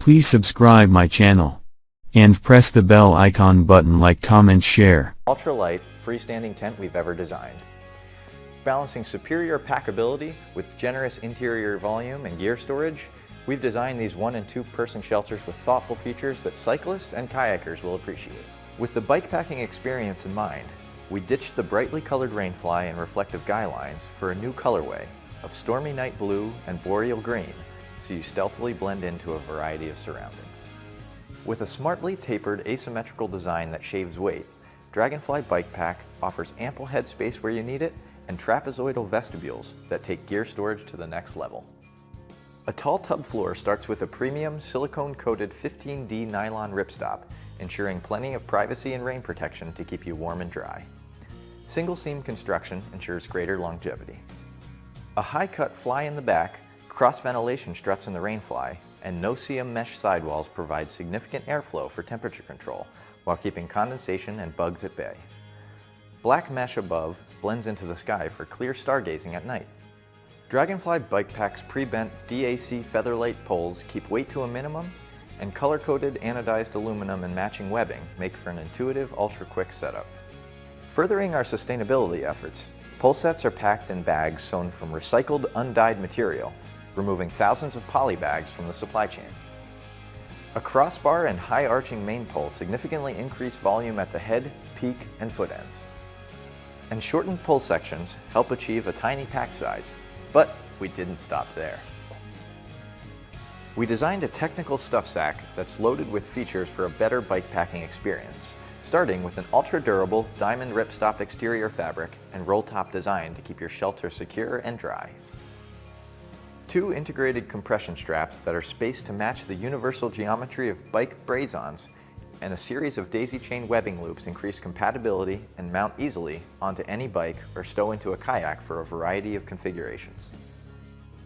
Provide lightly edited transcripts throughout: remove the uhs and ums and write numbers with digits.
Please subscribe my channel. And press the bell icon button, like, comment, share. Ultralight freestanding tent we've ever designed. Balancing superior packability with generous interior volume and gear storage, we've designed these 1- and 2-person shelters with thoughtful features that cyclists and kayakers will appreciate. With the bike packing experience in mind, we ditched the brightly colored rainfly and reflective guy lines for a new colorway of stormy night blue and boreal green, so you stealthily blend into a variety of surroundings. With a smartly tapered asymmetrical design that shaves weight, Dragonfly Bike Pack offers ample headspace where you need it and trapezoidal vestibules that take gear storage to the next level. A tall tub floor starts with a premium silicone-coated 15D nylon ripstop, ensuring plenty of privacy and rain protection to keep you warm and dry. Single-seam construction ensures greater longevity. A high-cut fly in the back, cross-ventilation struts in the rainfly, and no-seam mesh sidewalls provide significant airflow for temperature control while keeping condensation and bugs at bay. Black mesh above blends into the sky for clear stargazing at night. Dragonfly Bike Pack's pre-bent DAC Featherlight poles keep weight to a minimum, and color-coded anodized aluminum and matching webbing make for an intuitive, ultra-quick setup. Furthering our sustainability efforts, pole sets are packed in bags sewn from recycled, undyed material, removing thousands of poly bags from the supply chain. A crossbar and high-arching main pole significantly increase volume at the head, peak, and foot ends. And shortened pole sections help achieve a tiny pack size, but we didn't stop there. We designed a technical stuff sack that's loaded with features for a better bike packing experience, starting with an ultra-durable diamond ripstop exterior fabric and roll-top design to keep your shelter secure and dry. 2 integrated compression straps that are spaced to match the universal geometry of bike braze-ons, and a series of daisy chain webbing loops increase compatibility and mount easily onto any bike or stow into a kayak for a variety of configurations.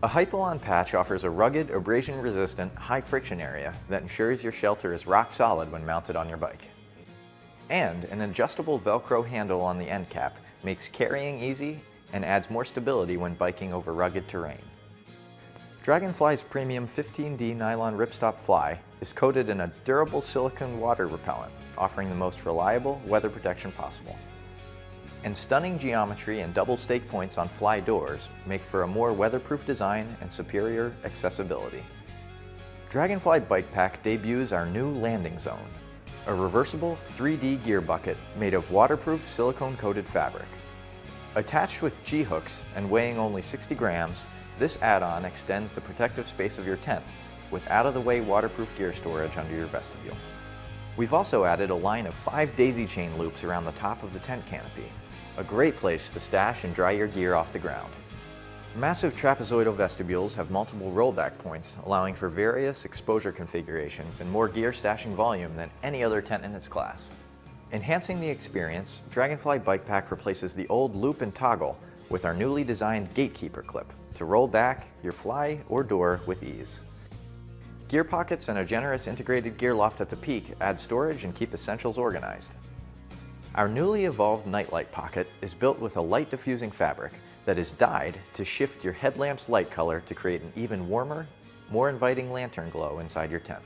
A Hypalon patch offers a rugged, abrasion-resistant, high-friction area that ensures your shelter is rock solid when mounted on your bike. And an adjustable Velcro handle on the end cap makes carrying easy and adds more stability when biking over rugged terrain. Dragonfly's premium 15D nylon ripstop fly is coated in a durable silicone water repellent, offering the most reliable weather protection possible. And stunning geometry and double stake points on fly doors make for a more weatherproof design and superior accessibility. Dragonfly Bike Pack debuts our new landing zone, a reversible 3D gear bucket made of waterproof silicone-coated fabric. Attached with G-hooks and weighing only 60 grams, this add-on extends the protective space of your tent with out-of-the-way waterproof gear storage under your vestibule. We've also added a line of 5 daisy chain loops around the top of the tent canopy, a great place to stash and dry your gear off the ground. Massive trapezoidal vestibules have multiple rollback points, allowing for various exposure configurations and more gear stashing volume than any other tent in its class. Enhancing the experience, Dragonfly Bike Pack replaces the old loop and toggle with our newly designed gatekeeper clip to roll back your fly or door with ease. Gear pockets and a generous integrated gear loft at the peak add storage and keep essentials organized. Our newly evolved nightlight pocket is built with a light diffusing fabric that is dyed to shift your headlamp's light color to create an even warmer, more inviting lantern glow inside your tent.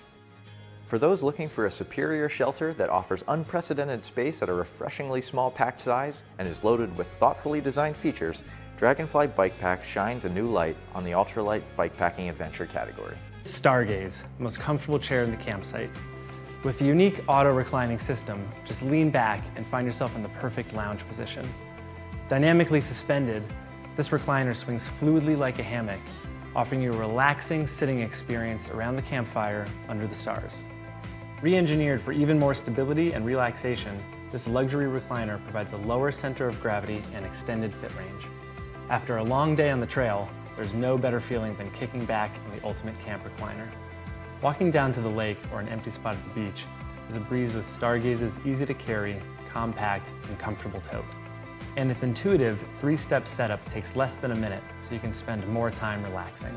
For those looking for a superior shelter that offers unprecedented space at a refreshingly small pack size and is loaded with thoughtfully designed features, Dragonfly Bike Pack shines a new light on the ultralight bikepacking adventure category. Stargaze, the most comfortable chair in the campsite. With the unique auto-reclining system, just lean back and find yourself in the perfect lounge position. Dynamically suspended, this recliner swings fluidly like a hammock, offering you a relaxing sitting experience around the campfire under the stars. Re-engineered for even more stability and relaxation, this luxury recliner provides a lower center of gravity and extended fit range. After a long day on the trail, there's no better feeling than kicking back in the ultimate camp recliner. Walking down to the lake or an empty spot at the beach is a breeze with Stargaze's easy-to-carry, compact, and comfortable tote. And its intuitive 3-step setup takes less than a minute, so you can spend more time relaxing.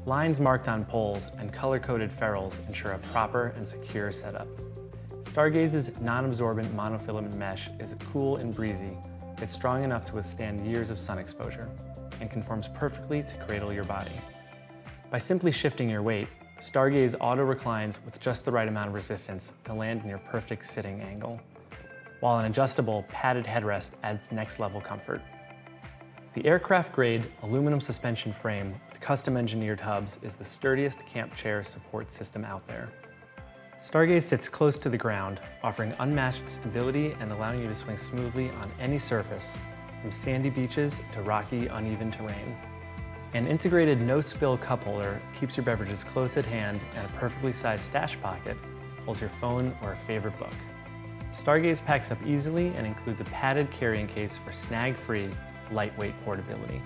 Lines marked on poles and color-coded ferrules ensure a proper and secure setup. Stargaze's non-absorbent monofilament mesh is cool and breezy. It's strong enough to withstand years of sun exposure and conforms perfectly to cradle your body. By simply shifting your weight, Stargaze auto-reclines with just the right amount of resistance to land in your perfect sitting angle, while an adjustable, padded headrest adds next-level comfort. The aircraft-grade aluminum suspension frame with custom-engineered hubs is the sturdiest camp chair support system out there. Stargaze sits close to the ground, offering unmatched stability and allowing you to swing smoothly on any surface, from sandy beaches to rocky, uneven terrain. An integrated no-spill cup holder keeps your beverages close at hand, and a perfectly sized stash pocket holds your phone or a favorite book. Stargaze packs up easily and includes a padded carrying case for snag-free, lightweight portability.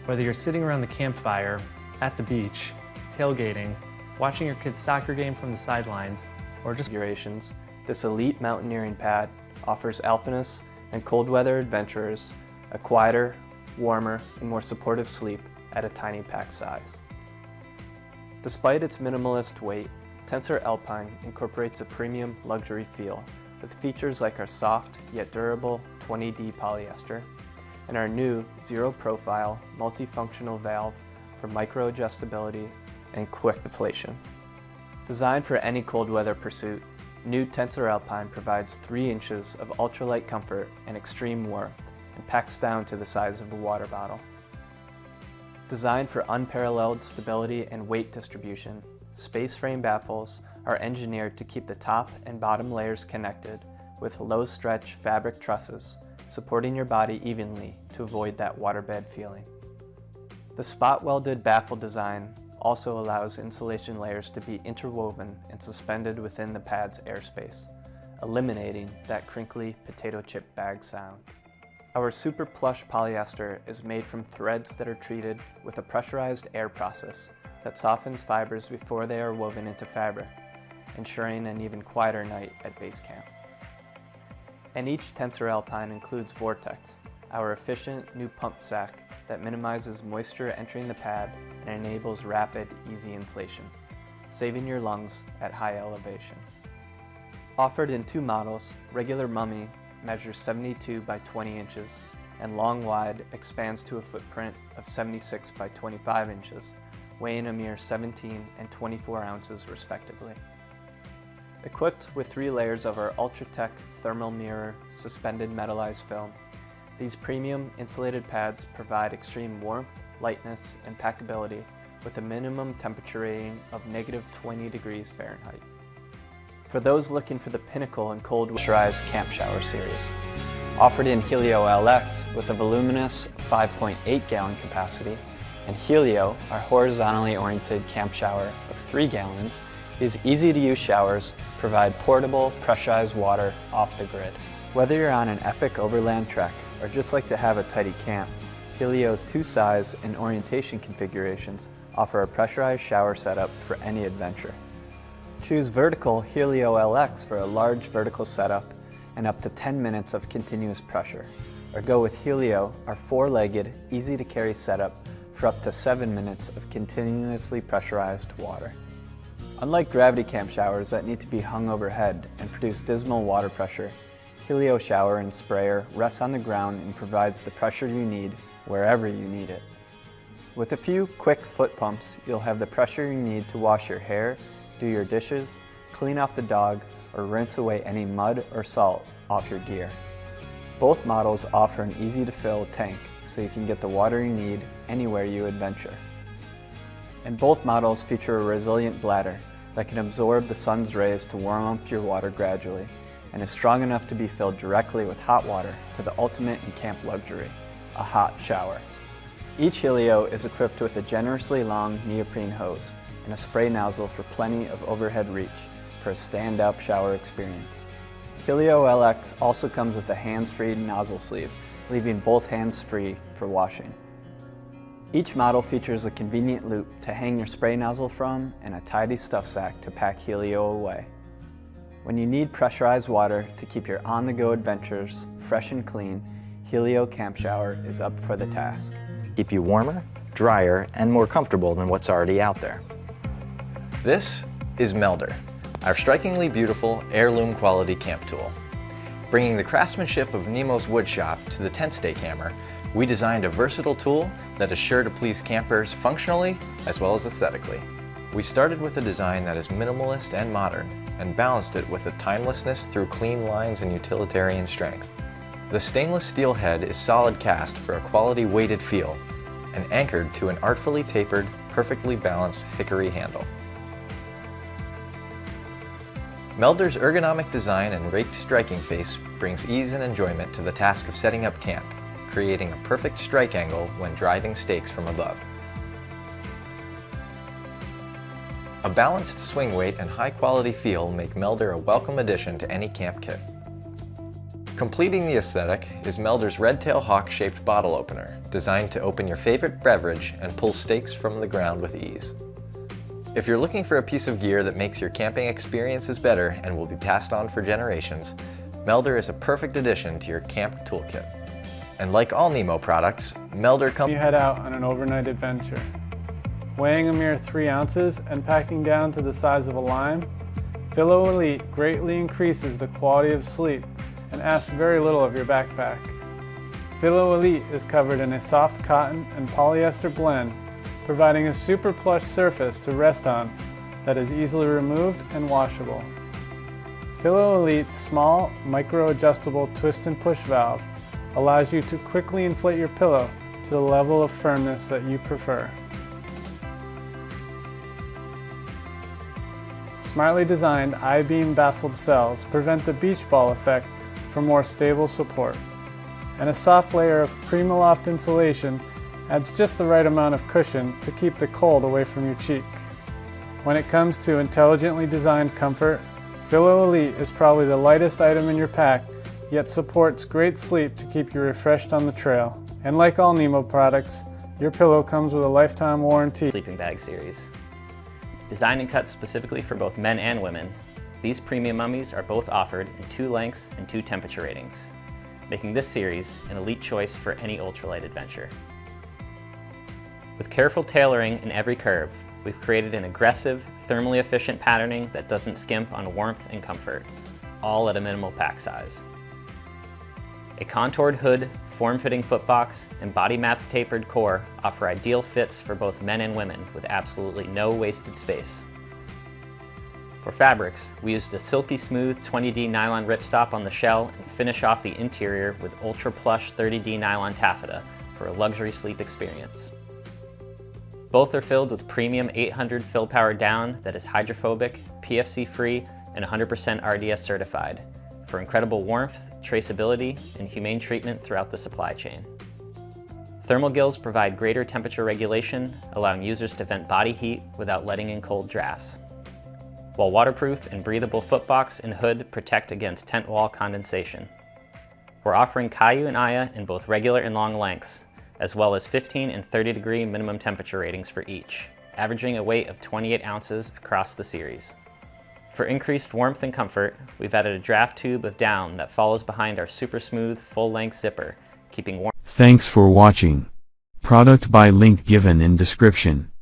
Whether you're sitting around the campfire, at the beach, tailgating, watching your kid's soccer game from the sidelines, or just configurations, this elite mountaineering pad offers alpinists and cold weather adventurers a quieter, warmer, and more supportive sleep at a tiny pack size. Despite its minimalist weight, Tensor Alpine incorporates a premium luxury feel with features like our soft yet durable 20D polyester and our new zero-profile multifunctional valve for micro-adjustability and quick deflation. Designed for any cold weather pursuit, new Tensor Alpine provides 3 inches of ultralight comfort and extreme warmth and packs down to the size of a water bottle. Designed for unparalleled stability and weight distribution, space frame baffles are engineered to keep the top and bottom layers connected with low-stretch fabric trusses, supporting your body evenly to avoid that waterbed feeling. The spot-welded baffle design also allows insulation layers to be interwoven and suspended within the pad's airspace, eliminating that crinkly potato chip bag sound. Our super plush polyester is made from threads that are treated with a pressurized air process that softens fibers before they are woven into fabric, ensuring an even quieter night at base camp. And each Tensor Alpine includes Vortex, our efficient new pump sack that minimizes moisture entering the pad and enables rapid, easy inflation, saving your lungs at high elevation. Offered in 2 models, regular Mummy measures 72 by 20 inches, and long wide expands to a footprint of 76 by 25 inches, weighing a mere 17 and 24 ounces respectively. Equipped with 3 layers of our Ultratech thermal mirror suspended metallized film, these premium insulated pads provide extreme warmth, lightness, and packability with a minimum temperature rating of -20 degrees Fahrenheit. For those looking for the pinnacle in cold pressurized camp shower series, offered in Helio LX with a voluminous 5.8 gallon capacity, and Helio, our horizontally oriented camp shower of 3 gallons, these easy-to-use showers provide portable, pressurized water off the grid. Whether you're on an epic overland trek or just like to have a tidy camp, Helio's 2 size and orientation configurations offer a pressurized shower setup for any adventure. Choose vertical Helio LX for a large vertical setup and up to 10 minutes of continuous pressure, or go with Helio, our 4-legged, easy-to-carry setup for up to 7 minutes of continuously pressurized water. Unlike gravity camp showers that need to be hung overhead and produce dismal water pressure, Helio shower and sprayer rests on the ground and provides the pressure you need wherever you need it. With a few quick foot pumps, you'll have the pressure you need to wash your hair, do your dishes, clean off the dog, or rinse away any mud or salt off your gear. Both models offer an easy-to-fill tank so you can get the water you need anywhere you adventure. And both models feature a resilient bladder that can absorb the sun's rays to warm up your water gradually, and is strong enough to be filled directly with hot water for the ultimate in camp luxury, a hot shower. Each Helio is equipped with a generously long neoprene hose and a spray nozzle for plenty of overhead reach for a stand-up shower experience. Helio LX also comes with a hands-free nozzle sleeve, leaving both hands free for washing. Each model features a convenient loop to hang your spray nozzle from and a tidy stuff sack to pack Helio away. When you need pressurized water to keep your on-the-go adventures fresh and clean, Helio Camp Shower is up for the task. Keep you warmer, drier, and more comfortable than what's already out there. This is Melder, our strikingly beautiful heirloom quality camp tool. Bringing the craftsmanship of Nemo's woodshop to the tent stake hammer, we designed a versatile tool that is sure to please campers functionally as well as aesthetically. We started with a design that is minimalist and modern, and balanced it with a timelessness through clean lines and utilitarian strength. The stainless steel head is solid cast for a quality weighted feel, and anchored to an artfully tapered, perfectly balanced hickory handle. Melder's ergonomic design and raked striking face brings ease and enjoyment to the task of setting up camp, creating a perfect strike angle when driving stakes from above. A balanced swing weight and high-quality feel make Melder a welcome addition to any camp kit. Completing the aesthetic is Melder's Red Tail Hawk-shaped bottle opener, designed to open your favorite beverage and pull stakes from the ground with ease. If you're looking for a piece of gear that makes your camping experiences better and will be passed on for generations, Melder is a perfect addition to your camp toolkit. And like all Nemo products, Melder comes... You head out on an overnight adventure. Weighing a mere 3 ounces and packing down to the size of a lime, Philo Elite greatly increases the quality of sleep and asks very little of your backpack. Philo Elite is covered in a soft cotton and polyester blend, providing a super plush surface to rest on that is easily removed and washable. Philo Elite's small, micro-adjustable twist and push valve allows you to quickly inflate your pillow to the level of firmness that you prefer. Smartly designed I-beam baffled cells prevent the beach ball effect for more stable support. And a soft layer of Primaloft insulation adds just the right amount of cushion to keep the cold away from your cheek. When it comes to intelligently designed comfort, Philo Elite is probably the lightest item in your pack, yet supports great sleep to keep you refreshed on the trail. And like all Nemo products, your pillow comes with a lifetime warranty. Sleeping bag series. Designed and cut specifically for both men and women, these premium mummies are both offered in 2 lengths and 2 temperature ratings, making this series an elite choice for any ultralight adventure. With careful tailoring in every curve, we've created an aggressive, thermally efficient patterning that doesn't skimp on warmth and comfort, all at a minimal pack size. A contoured hood, form-fitting footbox, and body-mapped tapered core offer ideal fits for both men and women with absolutely no wasted space. For fabrics, we used a silky smooth 20D nylon ripstop on the shell and finish off the interior with ultra plush 30D nylon taffeta for a luxury sleep experience. Both are filled with premium 800 fill power down that is hydrophobic, PFC-free, and 100% RDS certified for incredible warmth, traceability, and humane treatment throughout the supply chain. Thermal gills provide greater temperature regulation, allowing users to vent body heat without letting in cold drafts, while waterproof and breathable footbox and hood protect against tent wall condensation. We're offering Caillou and Aya in both regular and long lengths, as well as 15 and 30 degree minimum temperature ratings for each, averaging a weight of 28 ounces across the series. For increased warmth and comfort, we've added a draft tube of down that follows behind our super smooth full-length zipper, keeping warm. Thanks for watching. Product by link given in description.